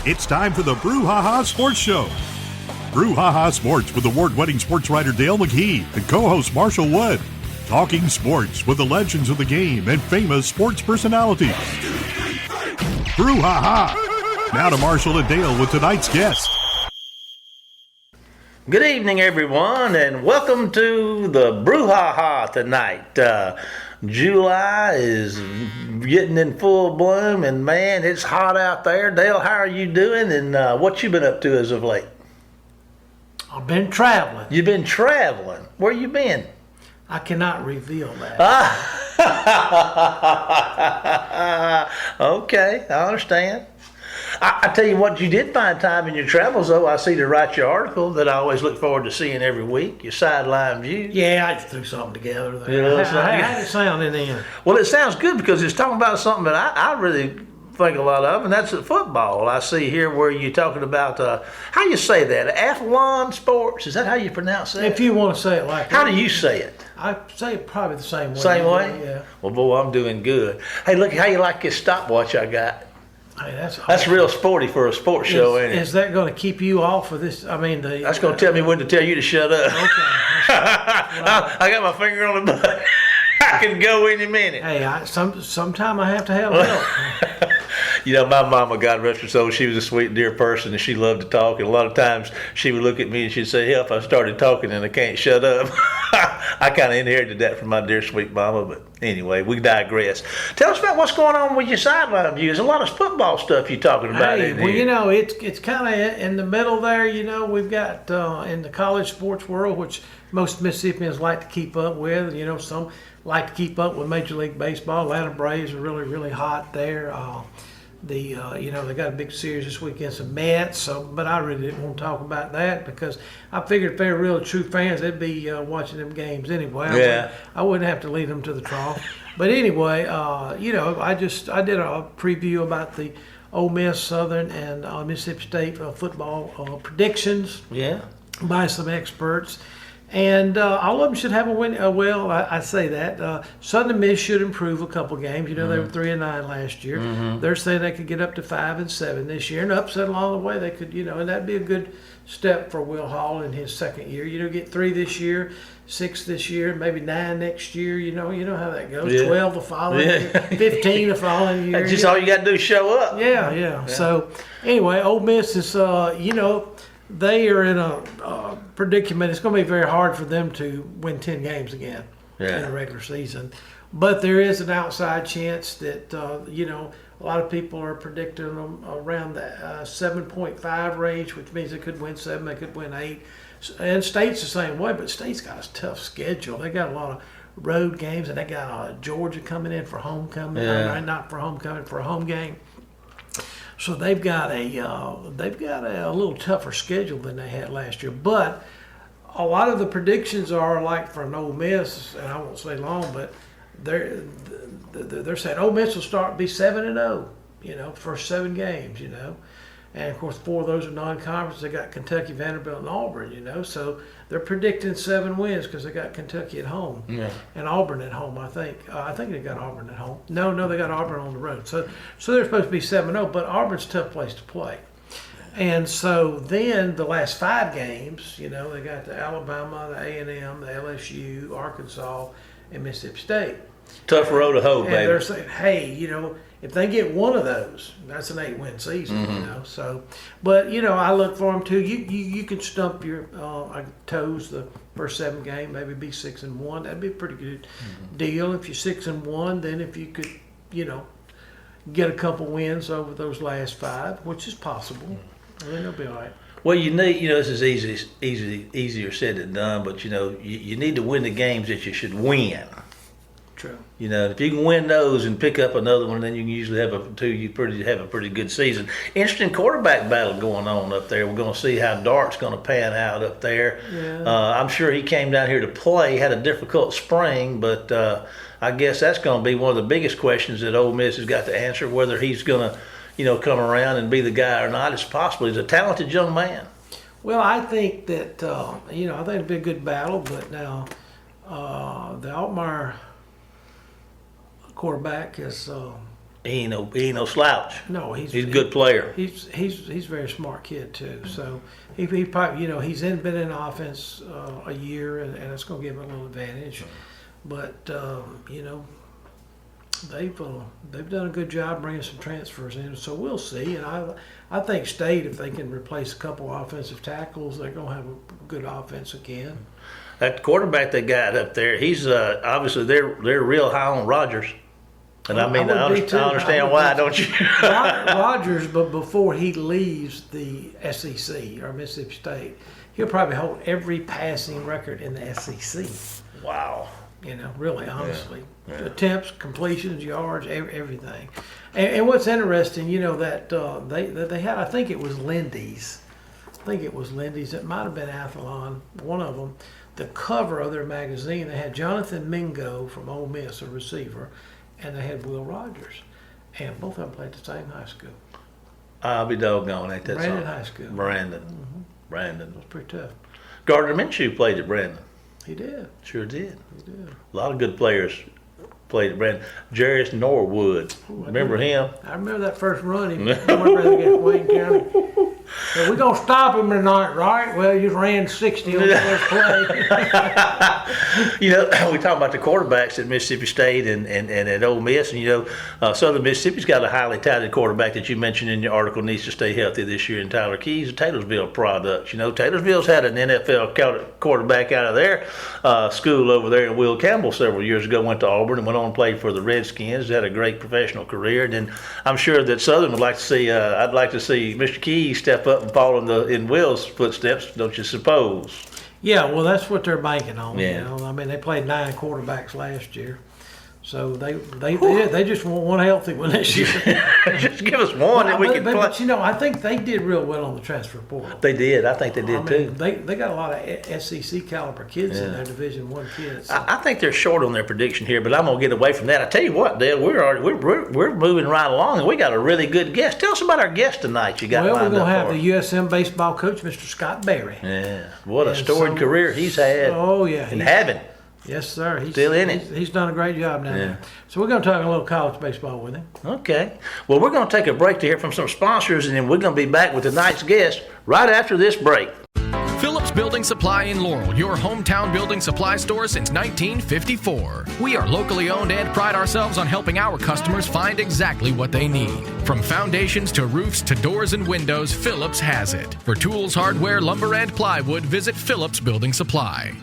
It's time for the Brouhaha Sports Show. Brouhaha Sports with award-winning sports writer Dale McKee and co-host Marshall Wood. Talking sports with the legends of the game and famous sports personalities. Brouhaha. Now to Marshall and Dale with tonight's guest. Good evening, everyone, and welcome to the Brouhaha tonight. July is getting in full bloom, and man, it's hot out there. Dale, how are you doing, and what you been up to as of late? I've been traveling. You've been traveling. Where you been? I cannot reveal that. Okay, I understand. I tell you what, you did find time in your travels, though. I see to write your article that I always look forward to seeing every week, your sideline view. Yeah, I just threw something together there. You know, How did it sound in the end? Well, it sounds good because it's talking about something that I really think a lot of, and that's football. I see here where you're talking about, how you say that, athlon sports. Is that how you pronounce that? If you want to say it like that. How do you say it? I say it probably the same way. Same way? Yeah. Well, boy, I'm doing good. Hey, look, how you like this stopwatch I got? Hey, that's real sporty for a sports show, ain't it? Is that going to keep you off of this? I mean, That's going to tell me when to tell you to shut up. Okay. I got my finger on the button. I can go any minute. Hey, sometime I have to have help. You know, my mama, God rest her soul, she was a sweet, dear person, and she loved to talk. And a lot of times she would look at me and she'd say, "Help, I started talking and I can't shut up." I kind of inherited that from my dear, sweet mama. But anyway, we digress. Tell us about what's going on with your sideline view. There's a lot of football stuff you're talking about in here. Well, you know, it's kind of in the middle there. You know, we've got in the college sports world, which most Mississippians like to keep up with. You know, some like to keep up with Major League Baseball. Atlanta Braves are really, really hot there. You know, they got a big series this week against the Mets, but I really didn't want to talk about that because I figured if they were real true fans, they'd be watching them games anyway. Yeah. I wouldn't have to lead them to the trough. But anyway, you know, I did a preview about the Ole Miss, Southern, and Mississippi State football predictions. Yeah. By some experts. And all of them should have a win. Well, I say that. Southern Miss should improve a couple games. You know, they were 3-9 last year. They're saying they could get up to 5-7 this year. And upset along the way, they could, you know, and that'd be a good step for Will Hall in his second year. You know, get 3 this year, 6 this year, maybe 9 next year. You know how that goes. Yeah. 12 the following year, 15 the following year. That's just all you got to do is show up. Yeah. So, anyway, Ole Miss is, you know, they are in a predicament. It's going to be very hard for them to win 10 games again in a regular season. But there is an outside chance that, you know, a lot of people are predicting them around the 7.5 range, which means they could win 7, they could win 8. And State's the same way, but State's got a tough schedule. They got a lot of road games, and they got Georgia coming in for homecoming. Yeah. Not for homecoming, for a home game. So they've got a little tougher schedule than they had last year. But a lot of the predictions are like for an Ole Miss, and I won't say long, but they're saying Ole Miss will be 7-0, you know, first 7 games, you know. And of course 4 of those are non-conference. They got Kentucky, Vanderbilt, and Auburn, you know. So they're predicting 7 wins because they got Kentucky at home and Auburn at home. I think they got Auburn at home. No, they got Auburn on the road. So they're supposed to be 7-0, but Auburn's a tough place to play. And so then the last 5 games, you know, they got the Alabama, the A&M, the LSU, Arkansas, and Mississippi State. Tough road to hoe, baby. And they're saying, hey, you know, if they get one of those, that's an 8-win season, you know. So, but you know, I look for them too. You can stump your toes the first 7 games, maybe be 6-1. That'd be a pretty good deal. If you're 6-1, then if you could, you know, get a couple wins over those last 5, which is possible, then they'll be all right. Well, you need, you know, this is easier said than done, but you know, you need to win the games that you should win. True. You know, if you can win those and pick up another one, then you can usually have a pretty good season. Interesting quarterback battle going on up there. We're going to see how Dart's going to pan out up there. Yeah. I'm sure he came down here to play, had a difficult spring, but I guess that's going to be one of the biggest questions that Ole Miss has got to answer, whether he's going to, you know, come around and be the guy or not. It's possible. He's a talented young man. Well, I think that, you know, I think it'll be a good battle, but now the Altmaier quarterback is he ain't no slouch. No, he's a good player. He's a very smart kid too. So he probably he's been in offense a year, and it's going to give him a little advantage. But they've done a good job bringing some transfers in. So we'll see. And I think State, if they can replace a couple offensive tackles, they're going to have a good offense again. That quarterback they got up there, he's obviously they're real high on Rogers. And I understand why, don't you? Rogers, but before he leaves the SEC or Mississippi State, he'll probably hold every passing record in the SEC. Wow. Really, honestly. Yeah. Attempts, completions, yards, everything. And what's interesting, that they had, I think it was Lindy's. It might have been Athlon, one of them. The cover of their magazine, they had Jonathan Mingo from Ole Miss, a receiver, and they had Will Rogers. And both of them played the same high school. I'll be doggone, ain't that Brandon something? High School. Brandon. Mm-hmm. Brandon. It was pretty tough. Gardner Minshew played at Brandon. He did. Sure did. He did. A lot of good players played at Brandon. Jarius Norwood. Remember him? I remember that first run. He went against Wayne County. Well, we're going to stop him tonight, right? Well, he just ran 60 on the first play. We talk about the quarterbacks at Mississippi State and at Ole Miss. And, Southern Mississippi's got a highly touted quarterback that you mentioned in your article needs to stay healthy this year in Tyler Keys, a Taylorsville product. Taylorsville's had an NFL quarterback out of their school over there in Will Campbell several years ago, went to Auburn and went on and played for the Redskins, had a great professional career. And then I'm sure that Southern would like to see, I'd like to see Mr. Keys step up and follow in Will's footsteps, don't you suppose? Yeah, well, that's what they're banking on. Yeah. I mean, they played 9 quarterbacks last year, so they just want one healthy one this year. Just give us one that we can play. But I think they did real well on the transfer portal. They did. I think they did too. They got a lot of SEC caliber kids in their Division I kids. So. I think they're short on their prediction here, but I'm gonna get away from that. I tell you what, Dale, we're moving right along, and we got a really good guest. Tell us about our guest tonight. You got well, we're gonna have for the USM baseball coach, Mr. Scott Berry. Yeah, what a storied career he's had. Oh yeah, and having. Yes, sir. He's still in it. He's done a great job down there. So we're going to talk a little college baseball with him. Okay. Well, we're going to take a break to hear from some sponsors, and then we're going to be back with tonight's guest right after this break. Phillips Building Supply in Laurel, your hometown building supply store since 1954. We are locally owned and pride ourselves on helping our customers find exactly what they need. From foundations to roofs to doors and windows, Phillips has it. For tools, hardware, lumber, and plywood, visit Phillips Building Supply.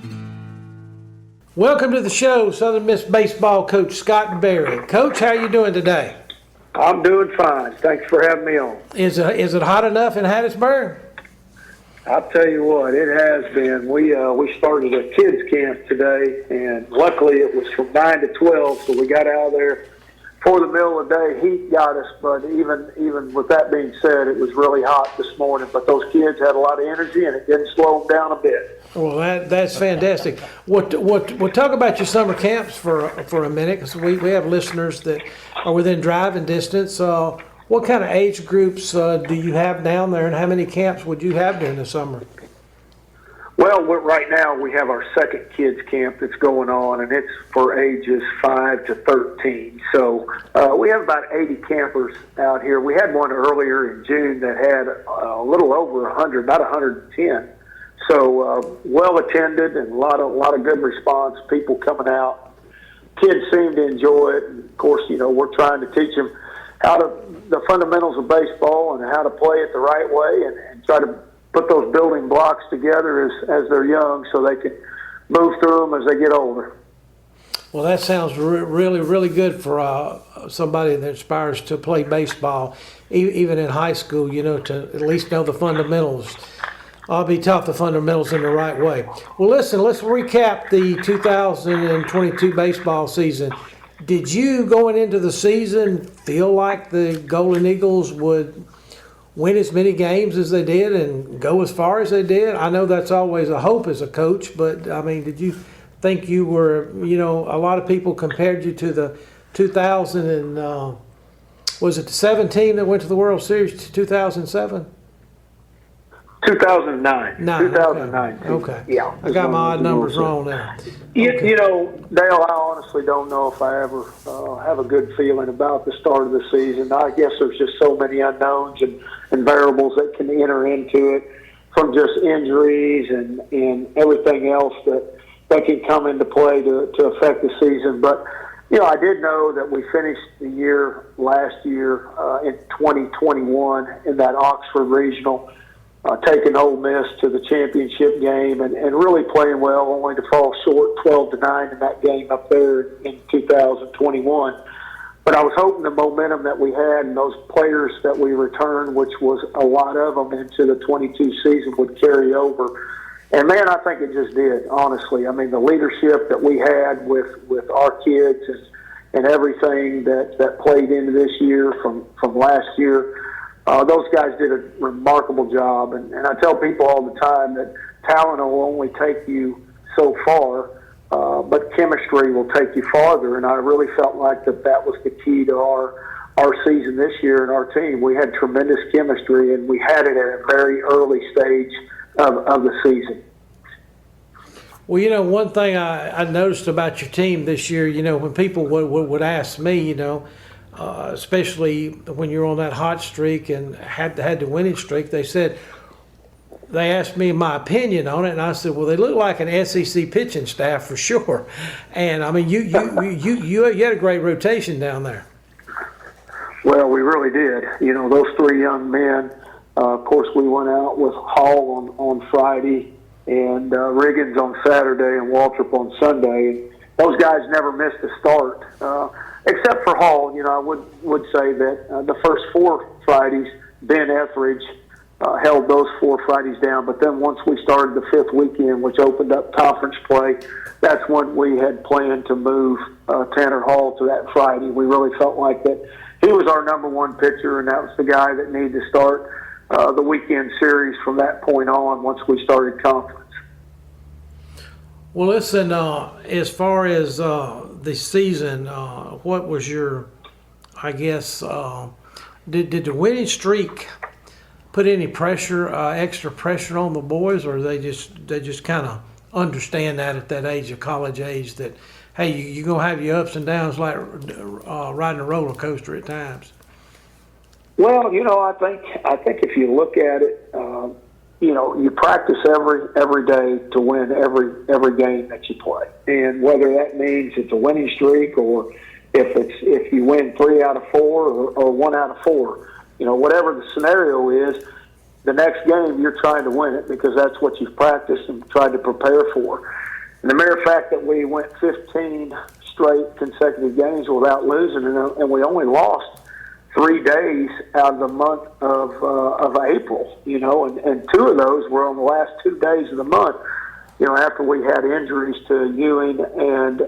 Welcome to the show, Southern Miss baseball coach Scott Berry. Coach, how are you doing today? I'm doing fine. Thanks for having me on. Is it hot enough in Hattiesburg? I'll tell you what, it has been. We started a kids camp today, and luckily it was from 9 to 12, so we got out of there for the middle of the day. Heat got us, but even with that being said, it was really hot this morning. But those kids had a lot of energy, and it didn't slow them down a bit. Well, that's fantastic. What talk about your summer camps for a minute, because we have listeners that are within driving distance. What kind of age groups do you have down there, and how many camps would you have during the summer? Well, right now we have our second kids camp that's going on, and it's for ages 5 to 13. So we have about 80 campers out here. We had one earlier in June that had a little over 100, about 110. So well attended and a lot of good response. People coming out. Kids seem to enjoy it. And of course, we're trying to teach them the fundamentals of baseball and how to play it the right way, and try to put those building blocks together as they're young, so they can move through them as they get older. Well, that sounds really, really good for somebody that aspires to play baseball, even in high school. To at least know the fundamentals. I'll be taught the fundamentals in the right way. Well, listen, let's recap the 2022 baseball season. Did you, going into the season, feel like the Golden Eagles would win as many games as they did and go as far as they did? I know that's always a hope as a coach, but, I mean, did you think you were, a lot of people compared you to the 2000 and, was it the 7 team that went to the World Series, 2007? 2009. 2009. Okay. Yeah. I got my odd numbers wrong there. You know, Dale, I honestly don't know if I ever have a good feeling about the start of the season. I guess there's just so many unknowns and variables that can enter into it, from just injuries and everything else that can come into play to affect the season. But, you know, I did know that we finished the year last year in 2021 in that Oxford Regional, taking Ole Miss to the championship game and really playing well, only to fall short 12-9 in that game up there in 2021. But I was hoping the momentum that we had and those players that we returned, which was a lot of them into the 22 season, would carry over. And, man, I think it just did, honestly. I mean, the leadership that we had with our kids and everything that played into this year from last year, those guys did a remarkable job. And I tell people all the time that talent will only take you so far, but chemistry will take you farther. And I really felt like that was the key to our season this year and our team. We had tremendous chemistry, and we had it at a very early stage of the season. Well, you know, one thing I noticed about your team this year, you know, when people would ask me, you know, especially when you're on that hot streak and had the winning streak, they asked me my opinion on it, and I said, well, they look like an SEC pitching staff for sure. And I mean, you had a great rotation down there. Well, we really did. You know, those three young men. Of course, we went out with Hall on Friday and Riggins on Saturday and Waltrip on Sunday. Those guys never missed a start, except for Hall. You know, I would say that the first 4 Fridays, Ben Etheridge held those 4 Fridays down. But then once we started the 5th weekend, which opened up conference play, that's when we had planned to move Tanner Hall to that Friday. We really felt like that he was our number one pitcher, and that was the guy that needed to start the weekend series from that point on once we started conference. Well, listen, as far as the season, what was your, I guess, did the winning streak put any pressure, extra pressure on the boys, or they just kind of understand that at that age, of college age, that, hey, you're going to have your ups and downs like riding a roller coaster at times? Well, you know, I think if you look at it, you know, you practice every day to win every game that you play, and whether that means it's a winning streak or if you win 3 out of 4 or 1 out of 4, you know, whatever the scenario is, the next game you're trying to win it because that's what you've practiced and tried to prepare for. And the mere fact that we went 15 straight consecutive games without losing, and we only lost 3 days out of the month of April, you know, and 2 of those were on the last 2 days of the month, you know, after we had injuries to Ewing and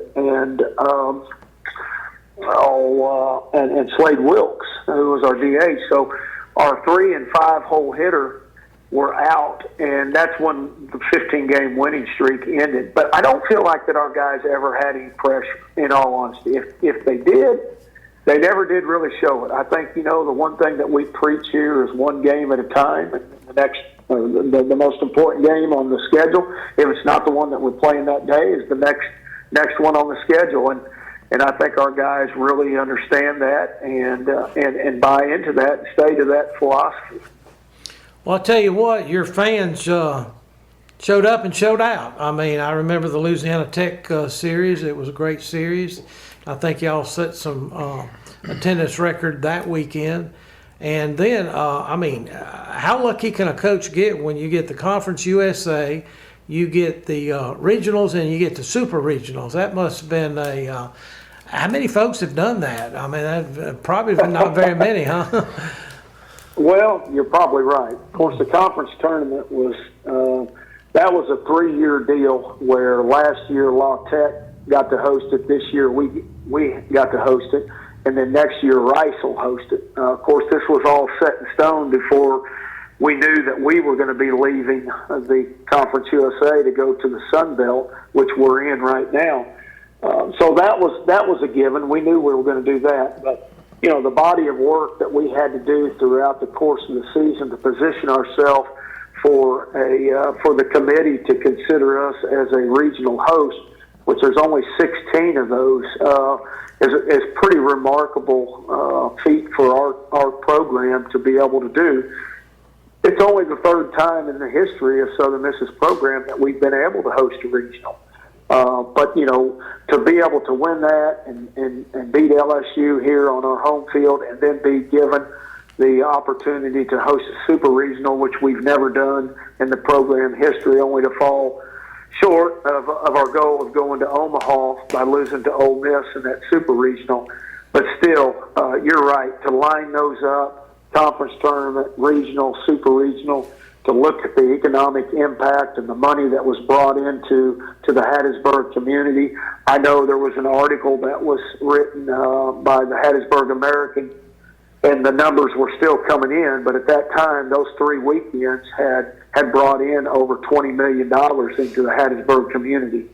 Slade Wilkes, who was our DH. So our 3 and 5 hole hitter were out, and that's when the 15-game winning streak ended. But I don't feel like that our guys ever had any pressure, in all honesty. If they did, they never did really show it. I think, you know, the one thing that we preach here is one game at a time, and the next, the most important game on the schedule, if it's not the one that we're playing that day, is the next one on the schedule. And I think our guys really understand that and buy into that and stay to that philosophy. Well, I'll tell you what, your fans showed up and showed out. I mean, I remember the Louisiana Tech series. It was a great series. I think y'all set some attendance record that weekend. And then, I mean, how lucky can a coach get when you get the Conference USA, you get the regionals, and you get the super regionals? That must have been how many folks have done that? I mean, that probably not very many, huh? Well, you're probably right. Of course, the conference tournament was that was a 3-year deal where last year La Tech got to host it. This year we got to host it, and then next year Rice will host it. Of course, this was all set in stone before we knew that we were going to be leaving the Conference USA to go to the Sun Belt, which we're in right now. So that was a given. We knew we were going to do that, but you know, the body of work that we had to do throughout the course of the season to position ourselves for the committee to consider us as a regional host, which there's only 16 of those, is pretty remarkable feat for our program to be able to do. It's only the third time in the history of Southern Miss's program that we've been able to host a regional. But, to be able to win that and beat LSU here on our home field and then be given the opportunity to host a super regional, which we've never done in the program history, only to fall short of our goal of going to Omaha by losing to Ole Miss in that super regional. But still, you're right, to line those up, conference tournament, regional, super regional, to look at the economic impact and the money that was brought into the Hattiesburg community. I know there was an article that was written by the Hattiesburg American, and the numbers were still coming in, but at that time, those 3 weekends had brought in over $20 million into the Hattiesburg community.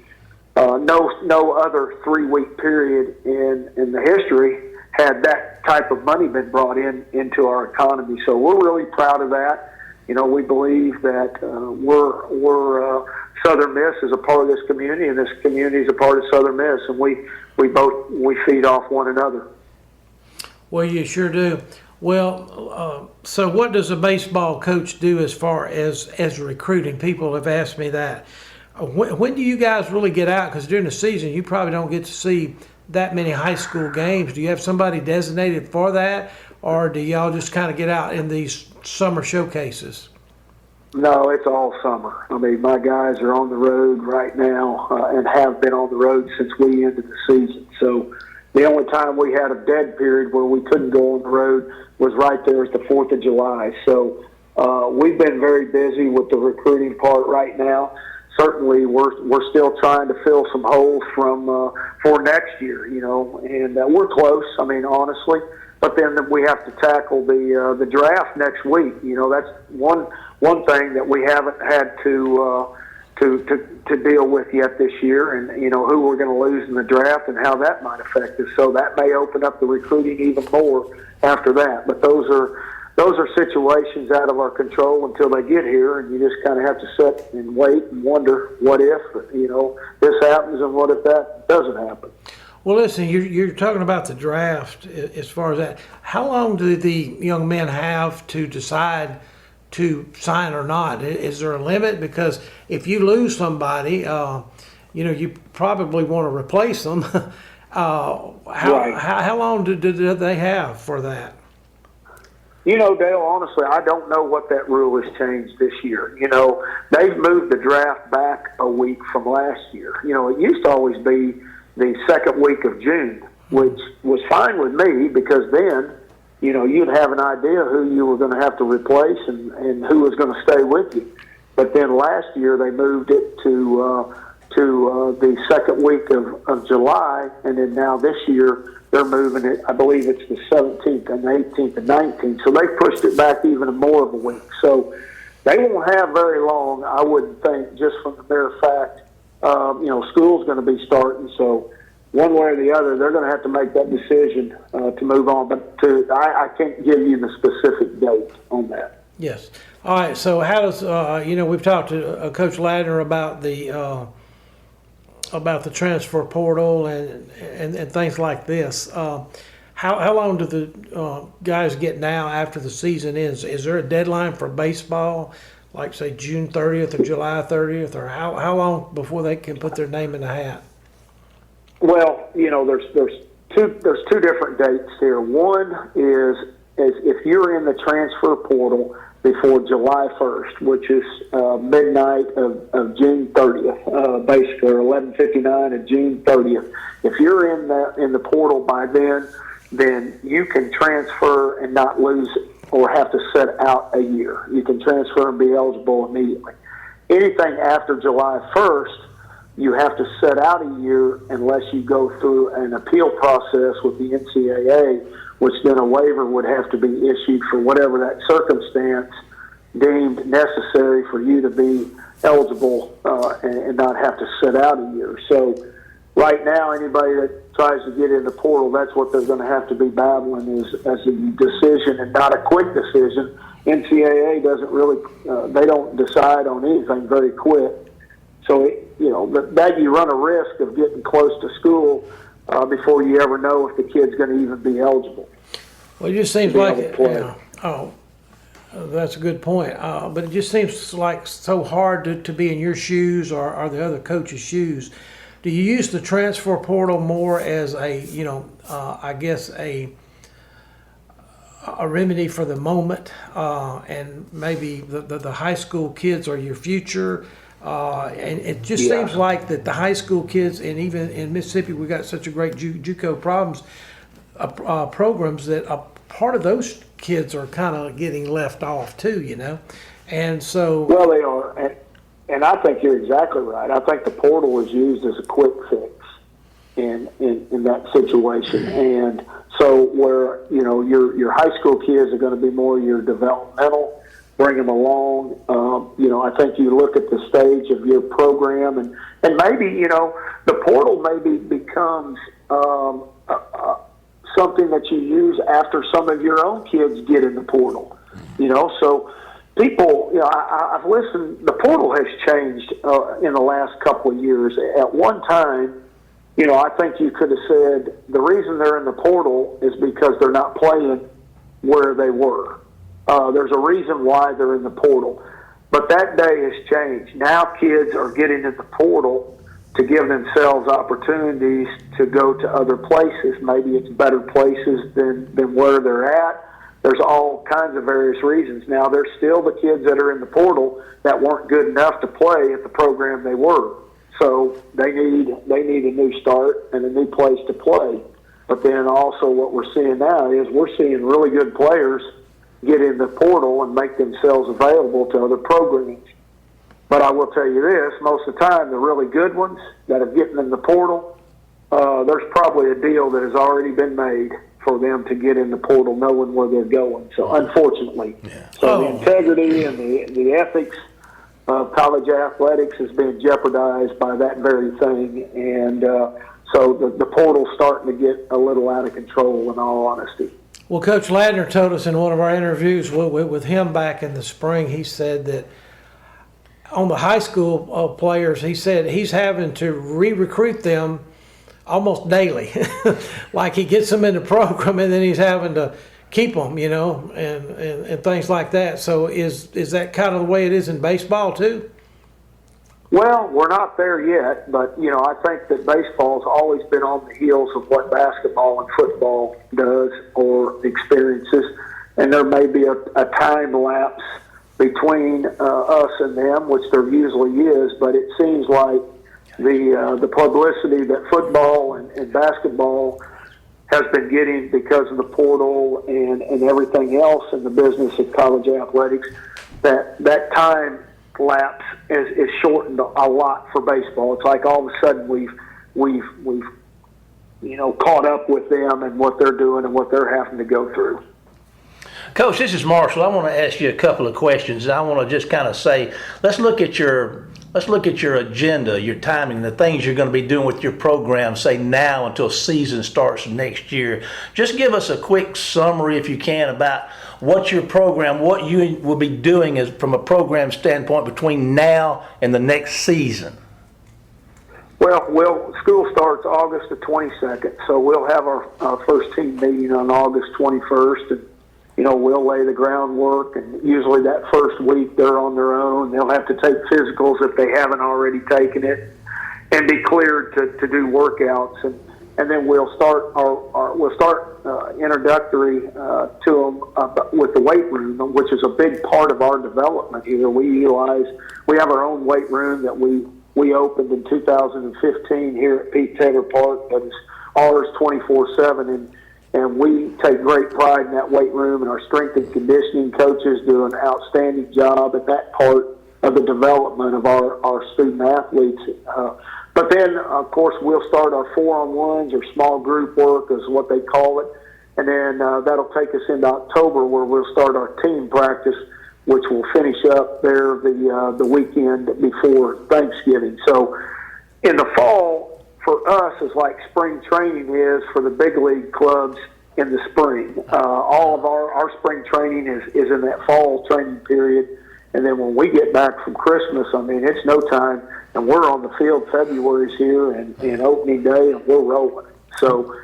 No other 3-week period in the history had that type of money been brought into our economy. So we're really proud of that. We believe that we're Southern Miss is a part of this community, and this community is a part of Southern Miss, and we feed off one another. Well, you sure do. Well, so what does a baseball coach do as far as recruiting? People have asked me that. When do you guys really get out? Because during the season, you probably don't get to see that many high school games. Do you have somebody designated for that, or do y'all just kind of get out in these summer showcases? No, it's all summer. I mean, my guys are on the road right now and have been on the road since we ended the season. So the only time we had a dead period where we couldn't go on the road was right there at the 4th of July. So we've been very busy with the recruiting part right now. Certainly, we're still trying to fill some holes for next year, and we're close. I mean, honestly, but then we have to tackle the draft next week. That's one thing that we haven't had to deal with yet this year, and who we're going to lose in the draft and how that might affect us. So that may open up the recruiting even more after that. But those are situations out of our control until they get here, and you just kind of have to sit and wait and wonder what if this happens and what if that doesn't happen. Well, listen, you're talking about the draft as far as that. How long do the young men have to decide to sign or not? Is there a limit? Because if you lose somebody, you probably want to replace them. How long do they have for that? Dale, honestly, I don't know what that rule has changed this year. They've moved the draft back a week from last year. It used to always be the second week of June, which was fine with me because then, you'd have an idea who you were going to have to replace and who was going to stay with you. But then last year they moved it to the second week of July, and then now this year they're moving it, I believe it's the 17th and 18th and 19th. So they pushed it back even more of a week. So they won't have very long, I wouldn't think, just from the mere fact, school's going to be starting. So one way or the other, they're going to have to make that decision to move on. But I can't give you the specific date on that. Yes. All right. So how does, we've talked to Coach Ladner about the transfer portal and things like this. How long do the guys get now after the season ends? Is there a deadline for baseball, like say June 30th or July 30th, or how long before they can put their name in the hat? Well, there's two different dates here. One is if you're in the transfer portal before July 1st, which is midnight of June 30th, basically, or 11:59 of June 30th. If you're in the portal by then you can transfer and not lose or have to sit out a year. You can transfer and be eligible immediately. Anything after July 1st, you have to sit out a year unless you go through an appeal process with the NCAA, which then a waiver would have to be issued for whatever that circumstance deemed necessary for you to be eligible and not have to sit out a year. So right now, anybody that tries to get in the portal, that's what they're going to have to be battling as a decision, and not a quick decision. NCAA doesn't really, they don't decide on anything very quick. So, that you run a risk of getting close to school before you ever know if the kid's going to even be eligible. Well, it just seems like it. That's a good point. But it just seems like so hard to be in your shoes or the other coach's shoes. Do you use the transfer portal more as a, I guess a remedy for the moment, and maybe the high school kids are your future? And it just seems like that the high school kids, and even in Mississippi, we got such a great JUCO programs that a part of those kids are kind of getting left off too, and so. Well, they are, and I think you're exactly right. I think the portal is used as a quick fix in that situation, and so where your high school kids are going to be more your developmental, bring them along. I think you look at the stage of your program, and maybe the portal maybe becomes something that you use after some of your own kids get in the portal. So people, I've listened. The portal has changed in the last couple of years. At one time, I think you could have said the reason they're in the portal is because they're not playing where they were. There's a reason why they're in the portal. But that day has changed. Now kids are getting in the portal to give themselves opportunities to go to other places. Maybe it's better places than where they're at. There's all kinds of various reasons. Now, there's still the kids that are in the portal that weren't good enough to play at the program they were. So they need a new start and a new place to play. But then also what we're seeing now is we're seeing really good players get in the portal and make themselves available to other programs. But I will tell you this, most of the time, the really good ones that are getting in the portal, there's probably a deal that has already been made for them to get in the portal knowing where they're going. So, unfortunately. So the integrity and the ethics of college athletics has been jeopardized by that very thing. And so the portal's starting to get a little out of control, in all honesty. Well, Coach Ladner told us in one of our interviews with him back in the spring, he said that on the high school players, he said he's having to re-recruit them almost daily. Like he gets them in the program and then he's having to keep them, and things like that. So is that kind of the way it is in baseball too? Well, we're not there yet, but, I think that baseball's always been on the heels of what basketball and football does or experiences, and there may be a time lapse between us and them, which there usually is, but it seems like the publicity that football and basketball has been getting because of the portal and everything else in the business of college athletics, that time lapse is shortened a lot for baseball. It's like all of a sudden we've caught up with them and what they're doing and what they're having to go through. Coach, this is Marshall. I want to ask you a couple of questions, and I want to just kind of say, let's look at your agenda, your timing, the things you're going to be doing with your program, say now until season starts next year. Just give us a quick summary, if you can, about what your program, what you will be doing is from a program standpoint between now and the next season. Well, school starts August the 22nd, so we'll have our first team meeting on August 21st, and we'll lay the groundwork, and usually that first week they're on their own. They'll have to take physicals if they haven't already taken it, and be cleared to do workouts, and then we'll start introductory to them with the weight room, which is a big part of our development here. We have our own weight room that we opened in 2015 here at Pete Taylor Park. That is ours 24/7, and we take great pride in that weight room, and our strength and conditioning coaches do an outstanding job at that part of the development of our student athletes. But then, of course, we'll start our 4-on-1s or small group work is what they call it. And then that'll take us into October where we'll start our team practice, which will finish up there the weekend before Thanksgiving. So in the fall, for us is like spring training is for the big league clubs in the spring. All of our spring training is in that fall training period. And then when we get back from Christmas, I mean, it's no time. And we're on the field. February's here and opening day, and we're rolling. So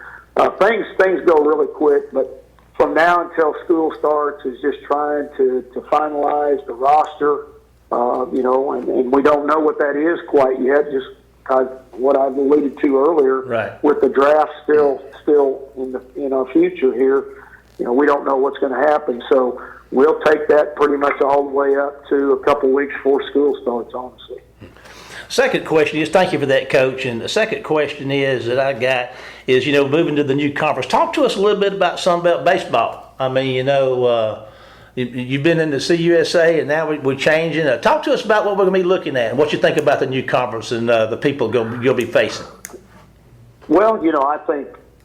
things go really quick. But from now until school starts is just trying to finalize the roster, and we don't know what that is quite yet, just what I've alluded to earlier. Right. With the draft still in our future here, we don't know what's going to happen. So we'll take that pretty much all the way up to a couple weeks before school starts, honestly. Second question is, thank you for that, Coach. And the second question is that I got is, moving to the new conference. Talk to us a little bit about Sunbelt baseball. I mean, you've been in the CUSA, and now we're changing. Talk to us about what we're going to be looking at and what you think about the new conference and the people you'll be facing. Well,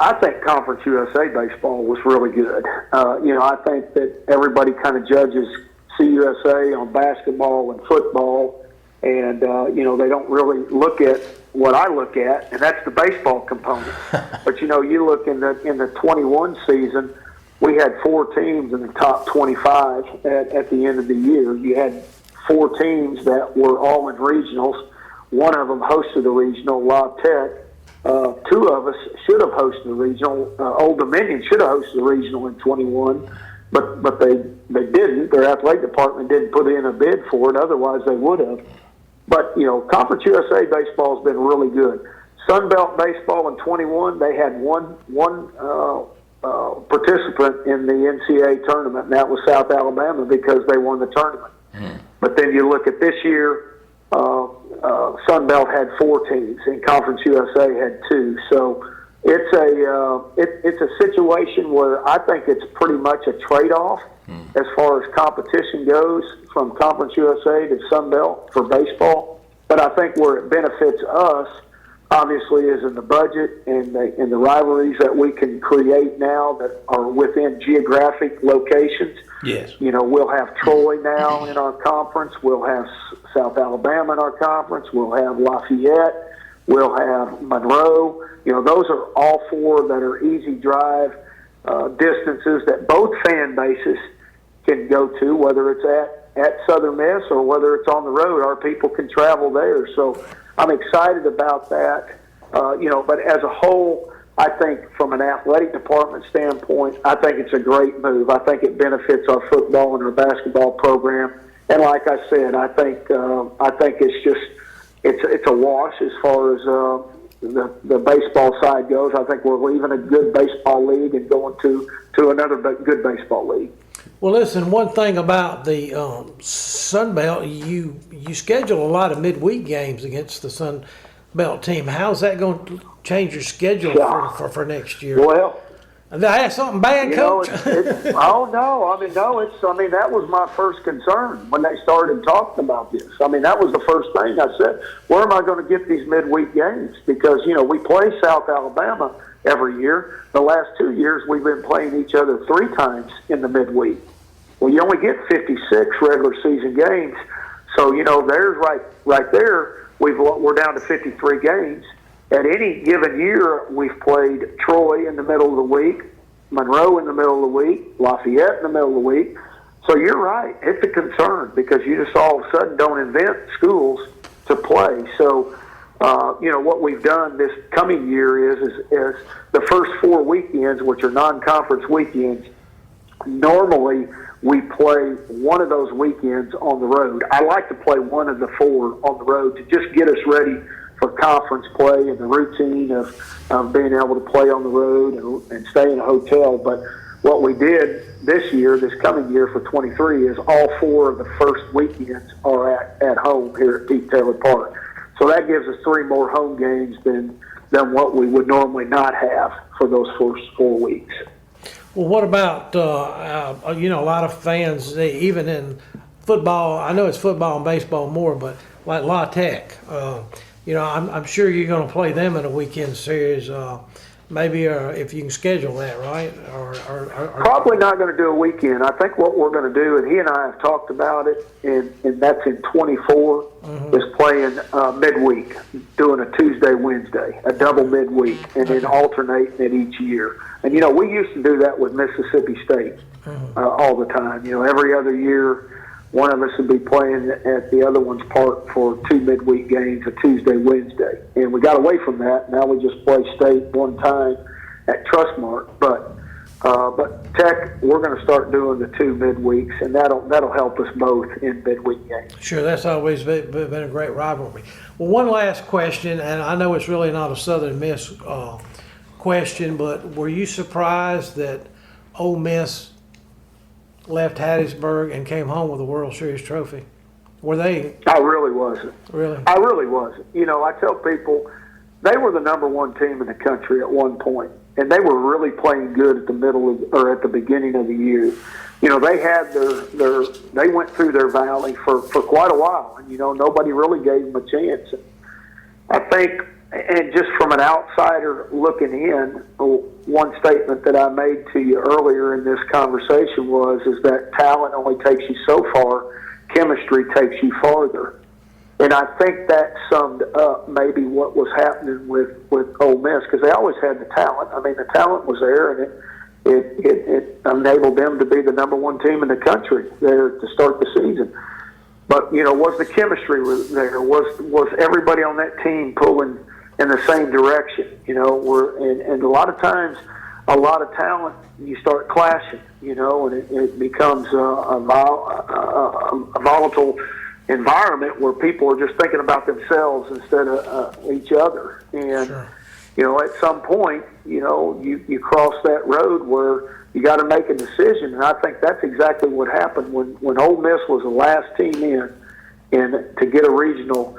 I think Conference USA baseball was really good. I think that everybody kind of judges CUSA on basketball and football, and they don't really look at what I look at, and that's the baseball component. But you look in the 21 season, we had 4 teams in the top 25 at the end of the year. You had 4 teams that were all in regionals. One of them hosted a regional, La Tech. 2 of us should have hosted a regional. Old Dominion should have hosted a regional in 21, but they didn't. Their athletic department didn't put in a bid for it. Otherwise, they would have. But Conference USA baseball has been really good. Sunbelt baseball in 21, they had one participant in the NCAA tournament, and that was South Alabama because they won the tournament. But then you look at this year, Sunbelt had 4 teams, and Conference USA had 2. So it's a situation where I think it's pretty much a trade-off as far as competition goes from Conference USA to Sunbelt for baseball. But I think where it benefits us, obviously, is in the budget and the rivalries that we can create now that are within geographic locations. Yes. We'll have Troy now in our conference. We'll have South Alabama in our conference. We'll have Lafayette. We'll have Monroe. Those are all 4 that are easy drive distances that both fan bases can go to, whether it's at Southern Miss or whether it's on the road. Our people can travel there. So I'm excited about that. But as a whole, I think from an athletic department standpoint, I think it's a great move. I think it benefits our football and our basketball program. And like I said, I think it's just it's a wash as far as the baseball side goes. I think we're leaving a good baseball league and going to another good baseball league. Well, listen, one thing about the Sun Belt, you schedule a lot of midweek games against the Sun Belt team. How's that going to change your schedule for next year? Well, I had something bad, Coach. Oh no! That was my first concern when they started talking about this. That was the first thing I said. Where am I going to get these midweek games? Because we play South Alabama every year. The last 2 years, we've been playing each other 3 times in the midweek. Well, you only get 56 regular season games, so there's right there. We're down to 53 games. At any given year, we've played Troy in the middle of the week, Monroe in the middle of the week, Lafayette in the middle of the week. So you're right. It's a concern because you just all of a sudden don't invent schools to play. So, what we've done this coming year is the first 4 weekends, which are non-conference weekends, normally we play one of those weekends on the road. I like to play one of the 4 on the road to just get us ready for conference play and the routine of being able to play on the road and stay in a hotel. But what we did this coming year for 23, is all 4 of the first weekends are at home here at Pete Taylor Park. So that gives us 3 more home games than what we would normally not have for those first 4 weeks. Well, what about, a lot of fans, even in football, I know it's football and baseball more, but like La Tech, I'm sure you're going to play them in a weekend series, maybe if you can schedule that, right? Or Probably not going to do a weekend. I think what we're going to do, and he and I have talked about it, and that's in 24, is playing midweek, doing a Tuesday, Wednesday, a double midweek, and then alternating it each year. And, we used to do that with Mississippi State all the time. Every other year, one of us would be playing at the other one's park for 2 midweek games, a Tuesday, Wednesday. And we got away from that. Now we just play state one time at Trustmark. But Tech, we're going to start doing the 2 midweeks, and that'll help us both in midweek games. Sure, that's always been a great rivalry. Well, one last question, and I know it's really not a Southern Miss question, but were you surprised that Ole Miss left Hattiesburg and came home with a World Series trophy? Were they? I really wasn't. Really? I really wasn't. I tell people they were the number 1 team in the country at one point, and they were really playing good at the beginning of the year. They had they went through their valley for quite a while, and nobody really gave them a chance. I think, and just from an outsider looking in, one statement that I made to you earlier in this conversation is that talent only takes you so far, chemistry takes you farther. And I think that summed up maybe what was happening with Ole Miss, because they always had the talent. I mean, the talent was there, and it enabled them to be the number 1 team in the country there to start the season. But, was the chemistry there? Was everybody on that team pulling in the same direction? And a lot of times, a lot of talent, you start clashing, and it becomes a volatile environment where people are just thinking about themselves instead of each other. And, sure. At some point, you cross that road where you got to make a decision. And I think that's exactly what happened when Ole Miss was the last team in to get a regional.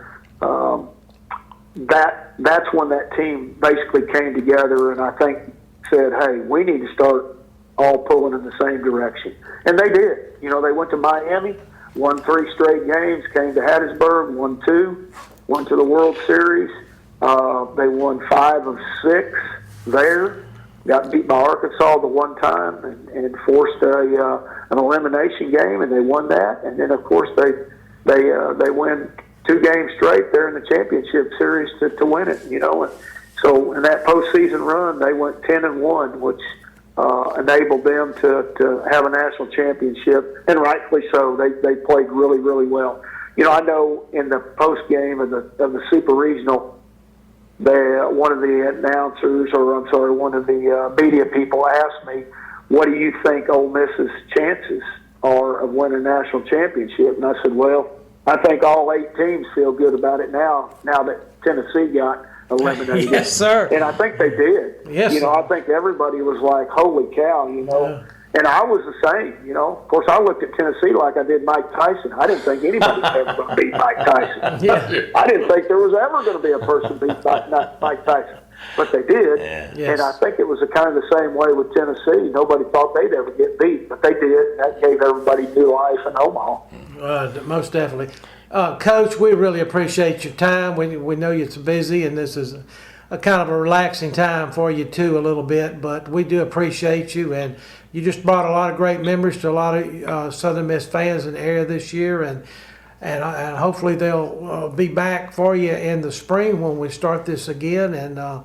That's when that team basically came together and I think said, hey, we need to start all pulling in the same direction. And they did. They went to Miami, won 3 straight games, came to Hattiesburg, won 2, went to the World Series. They won 5 of 6 there. Got beat by Arkansas the one time and forced an elimination game, and they won that. And then, of course, they win 2 games straight there in the championship series to win it. And so in that postseason run, they went 10-1, which enabled them to have a national championship, and rightfully so. They played really, really well. I know in the post game of the Super Regional, one of the announcers, one of the media people asked me, "What do you think Ole Miss's chances are of winning a national championship?" And I said, "Well, I think all 8 teams feel good about it now that Tennessee got eliminated." Yes, sir. And I think they did. Yes. I think everybody was like, "Holy cow!" Yeah. And I was the same. Of course, I looked at Tennessee like I did Mike Tyson. I didn't think anybody was ever going to beat Mike Tyson. Yeah. I didn't think there was ever going to be a person beat Mike Tyson. But they did. Yeah. Yes. And I think it was kind of the same way with Tennessee. Nobody thought they'd ever get beat, but they did. That gave everybody new life in Omaha. Most definitely. Coach, we really appreciate your time. We know you're busy, and this is a kind of a relaxing time for you too, a little bit, but we do appreciate you, and you just brought a lot of great memories to a lot of Southern Miss fans in the area this year, and hopefully they'll be back for you in the spring when we start this again. And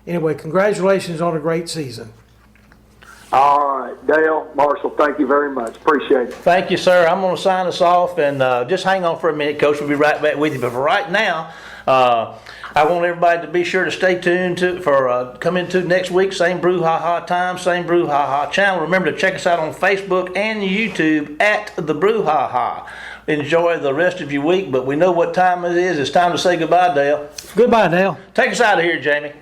anyway, congratulations on a great season. All right, Dale, Marshall, thank you very much. Appreciate it. Thank you, sir. I'm going to sign us off, and just hang on for a minute, Coach. We'll be right back with you. But for right now, I want everybody to be sure to stay tuned for coming to next week. Same Brouhaha time, same Brouhaha channel. Remember to check us out on Facebook and YouTube at the Brouhaha. Enjoy the rest of your week, but we know what time it is. It's time to say goodbye, Dale. Goodbye, Dale. Take us out of here, Jamie.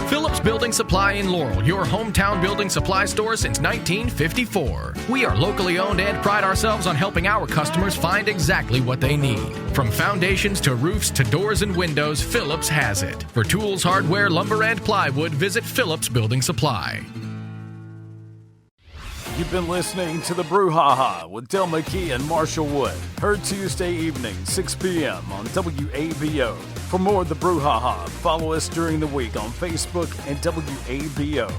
Phillips Building Supply in Laurel, your hometown building supply store since 1954. We are locally owned and pride ourselves on helping our customers find exactly what they need. From foundations to roofs to doors and windows, Phillips has it. For tools, hardware, lumber, and plywood, visit Phillips Building Supply. You've been listening to the Brouhaha with Dale McKee and Marshall Wood. Heard Tuesday evening, 6 p.m. on WABO. For more of the Brouhaha, follow us during the week on Facebook and WABO.